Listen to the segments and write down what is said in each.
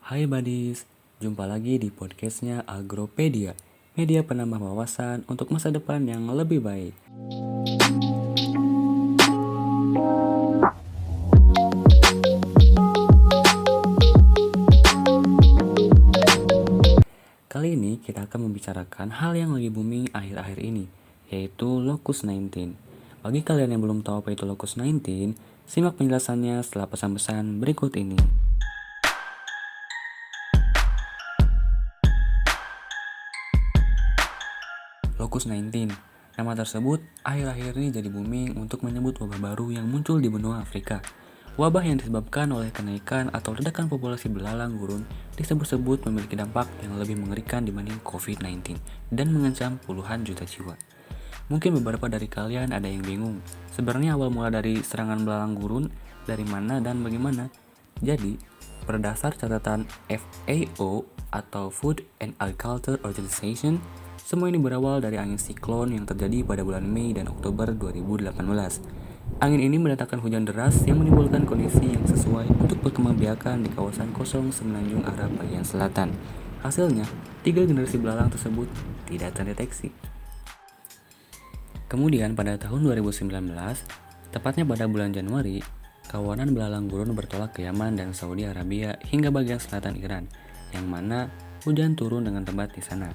Hai buddies, jumpa lagi di podcastnya Agropedia, media penambah wawasan untuk masa depan yang lebih baik. Kali ini kita akan membicarakan hal yang lagi booming akhir-akhir ini, yaitu Locust 19. Bagi kalian yang belum tahu apa itu Locust 19, simak penjelasannya setelah pesan-pesan berikut ini. Locust 19. Nama tersebut akhir-akhir ini jadi booming untuk menyebut wabah baru yang muncul di benua Afrika. Wabah yang disebabkan oleh kenaikan atau ledakan populasi belalang gurun disebut-sebut memiliki dampak yang lebih mengerikan dibanding COVID-19 dan mengancam puluhan juta jiwa. Mungkin beberapa dari kalian ada yang bingung, sebenarnya awal mula dari serangan belalang gurun dari mana dan bagaimana? Jadi, berdasar catatan FAO atau Food and Agriculture Organization, semua ini berawal dari angin siklon yang terjadi pada bulan Mei dan Oktober 2018. Angin ini mendatangkan hujan deras yang menimbulkan kondisi yang sesuai untuk perkembangbiakan di kawasan kosong semenanjung Arab bagian selatan. Hasilnya, 3 generasi belalang tersebut tidak terdeteksi. Kemudian pada tahun 2019, tepatnya pada bulan Januari, kawanan belalang gurun bertolak ke Yaman dan Saudi Arabia hingga bagian selatan Iran, yang mana hujan turun dengan lebat di sana.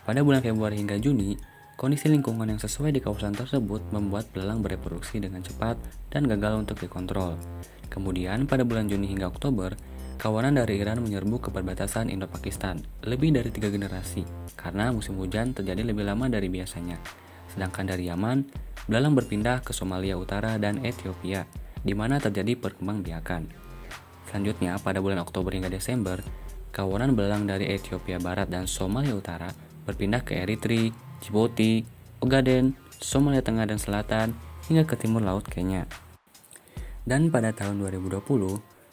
Pada bulan Februari hingga Juni, kondisi lingkungan yang sesuai di kawasan tersebut membuat belalang bereproduksi dengan cepat dan gagal untuk dikontrol. Kemudian pada bulan Juni hingga Oktober, kawanan dari Iran menyerbu ke perbatasan Indo-Pakistan lebih dari 3 generasi karena musim hujan terjadi lebih lama dari biasanya. Sedangkan dari Yaman, belalang berpindah ke Somalia Utara dan Ethiopia, di mana terjadi perkembangbiakan. Selanjutnya, pada bulan Oktober hingga Desember, kawanan belalang dari Ethiopia Barat dan Somalia Utara berpindah ke Eritrea, Djibouti, Ogaden, Somalia Tengah dan Selatan, hingga ke timur laut Kenya. Dan pada tahun 2020,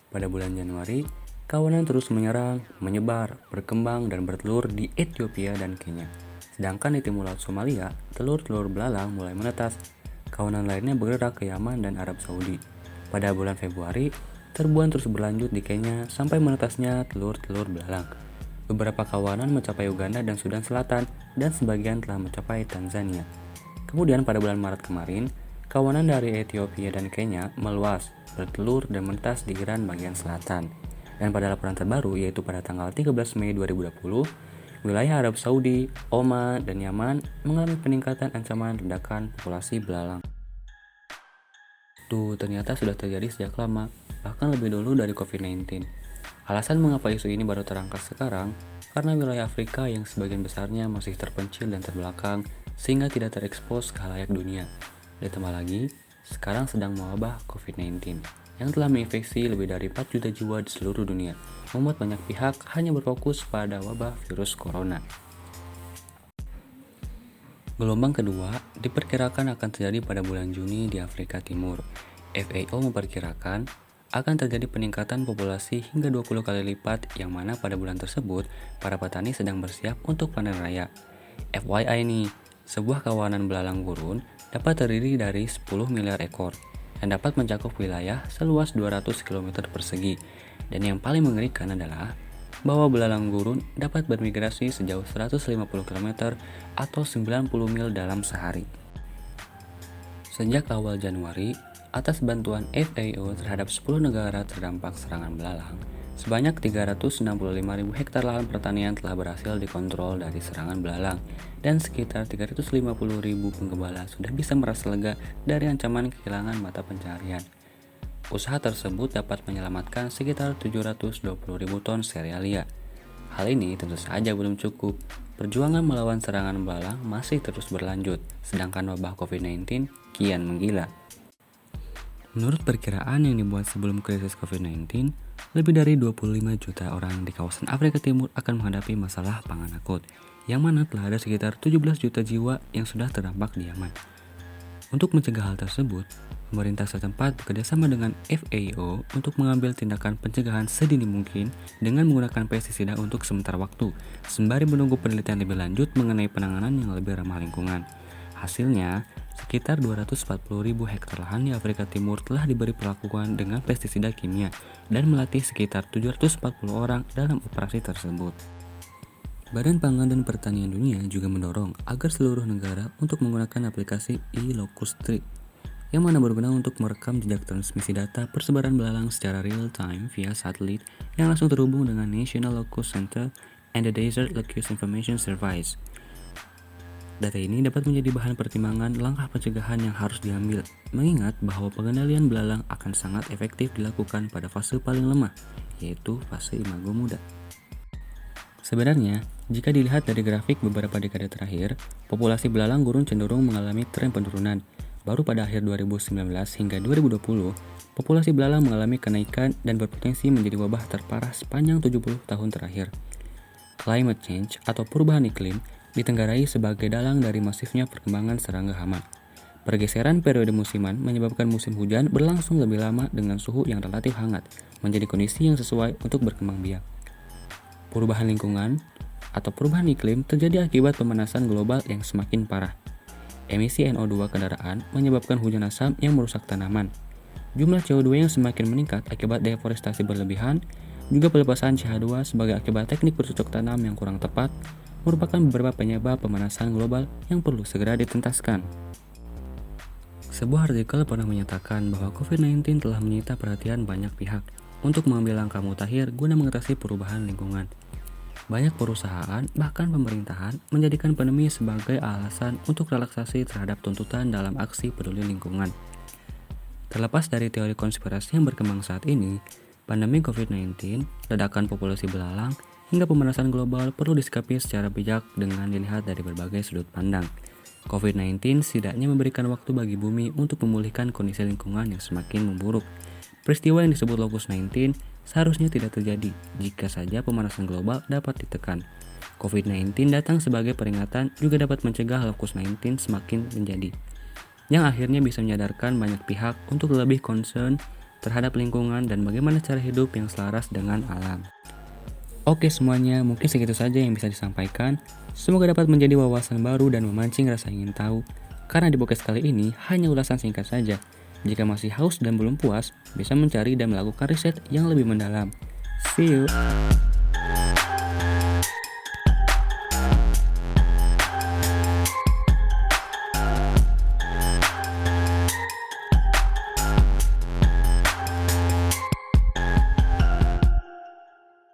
pada bulan Januari, kawanan terus menyerang, menyebar, berkembang, dan bertelur di Ethiopia dan Kenya. Sedangkan di timur laut Somalia, telur-telur belalang mulai menetas. Kawanan lainnya bergerak ke Yaman dan Arab Saudi. Pada bulan Februari, serbuan terus berlanjut di Kenya sampai menetasnya telur-telur belalang. Beberapa kawanan mencapai Uganda dan Sudan Selatan, dan sebagian telah mencapai Tanzania. Kemudian pada bulan Maret kemarin, kawanan dari Ethiopia dan Kenya meluas, bertelur dan menetas di Iran bagian selatan. Dan pada laporan terbaru, yaitu pada tanggal 13 Mei 2020, wilayah Arab Saudi, Oman, dan Yaman mengalami peningkatan ancaman ledakan populasi belalang. Tuh, ternyata sudah terjadi sejak lama, bahkan lebih dulu dari COVID-19. Alasan mengapa isu ini baru terangkat sekarang, karena wilayah Afrika yang sebagian besarnya masih terpencil dan terbelakang, sehingga tidak terekspos ke khalayak dunia. Ditambah lagi, sekarang sedang mewabah COVID-19, yang telah menginfeksi lebih dari 4 juta jiwa di seluruh dunia, membuat banyak pihak hanya berfokus pada wabah virus corona. Gelombang kedua diperkirakan akan terjadi pada bulan Juni di Afrika Timur. FAO memperkirakan akan terjadi peningkatan populasi hingga 20 kali lipat, yang mana pada bulan tersebut para petani sedang bersiap untuk panen raya. FYI nih, sebuah kawanan belalang gurun dapat terdiri dari 10 miliar ekor dan dapat mencakup wilayah seluas 200 km persegi. Dan yang paling mengerikan adalah bahwa belalang gurun dapat bermigrasi sejauh 150 km atau 90 mil dalam sehari. Sejak awal Januari, atas bantuan FAO terhadap 10 negara terdampak serangan belalang, sebanyak 365.000 hektar lahan pertanian telah berhasil dikontrol dari serangan belalang, dan sekitar 350.000 penggembala sudah bisa merasa lega dari ancaman kehilangan mata pencaharian. Usaha tersebut dapat menyelamatkan sekitar 720.000 ton serealia. Hal ini tentu saja belum cukup. Perjuangan melawan serangan belalang masih terus berlanjut, sedangkan wabah COVID-19 kian menggila. Menurut perkiraan yang dibuat sebelum krisis COVID-19, lebih dari 25 juta orang di kawasan Afrika Timur akan menghadapi masalah pangan akut, yang mana telah ada sekitar 17 juta jiwa yang sudah terdampak di Yaman. Untuk mencegah hal tersebut, pemerintah setempat bekerjasama dengan FAO untuk mengambil tindakan pencegahan sedini mungkin dengan menggunakan pestisida untuk sementara waktu, sembari menunggu penelitian lebih lanjut mengenai penanganan yang lebih ramah lingkungan. Hasilnya, Sekitar 240.000 hektar lahan di Afrika Timur telah diberi perlakuan dengan pestisida kimia dan melatih sekitar 740 orang dalam operasi tersebut. Badan Pangan dan Pertanian Dunia juga mendorong agar seluruh negara untuk menggunakan aplikasi e-Locust Tree yang mana berguna untuk merekam jejak transmisi data persebaran belalang secara real-time via satelit yang langsung terhubung dengan National Locust Center and the Desert Locust Information Service. Data ini dapat menjadi bahan pertimbangan langkah pencegahan yang harus diambil, mengingat bahwa pengendalian belalang akan sangat efektif dilakukan pada fase paling lemah, yaitu fase imago muda. Sebenarnya, jika dilihat dari grafik beberapa dekade terakhir, populasi belalang gurun cenderung mengalami tren penurunan. Baru pada akhir 2019 hingga 2020, populasi belalang mengalami kenaikan dan berpotensi menjadi wabah terparah sepanjang 70 tahun terakhir. Climate change atau perubahan iklim ditenggarai sebagai dalang dari masifnya perkembangan serangga hama. Pergeseran periode musiman menyebabkan musim hujan berlangsung lebih lama dengan suhu yang relatif hangat, menjadi kondisi yang sesuai untuk berkembang biak. Perubahan lingkungan atau perubahan iklim terjadi akibat pemanasan global yang semakin parah. Emisi NO2 kendaraan menyebabkan hujan asam yang merusak tanaman. Jumlah CO2 yang semakin meningkat akibat deforestasi berlebihan, juga pelepasan CH2 sebagai akibat teknik bercocok tanam yang kurang tepat, merupakan beberapa penyebab pemanasan global yang perlu segera dituntaskan. Sebuah artikel pernah menyatakan bahwa COVID-19 telah menyita perhatian banyak pihak untuk mengambil langkah mutakhir guna mengatasi perubahan lingkungan. Banyak perusahaan, bahkan pemerintahan, menjadikan pandemi sebagai alasan untuk relaksasi terhadap tuntutan dalam aksi peduli lingkungan. Terlepas dari teori konspirasi yang berkembang saat ini, pandemi COVID-19, ledakan populasi belalang, hingga pemanasan global perlu disikapi secara bijak dengan dilihat dari berbagai sudut pandang. COVID-19 setidaknya memberikan waktu bagi bumi untuk memulihkan kondisi lingkungan yang semakin memburuk. Peristiwa yang disebut Locust 19 seharusnya tidak terjadi jika saja pemanasan global dapat ditekan. COVID-19 datang sebagai peringatan juga dapat mencegah Locust 19 semakin menjadi, yang akhirnya bisa menyadarkan banyak pihak untuk lebih concern terhadap lingkungan dan bagaimana cara hidup yang selaras dengan alam. Oke semuanya, mungkin segitu saja yang bisa disampaikan. Semoga dapat menjadi wawasan baru dan memancing rasa ingin tahu. Karena di podcast kali ini hanya ulasan singkat saja. Jika masih haus dan belum puas, bisa mencari dan melakukan riset yang lebih mendalam. See you!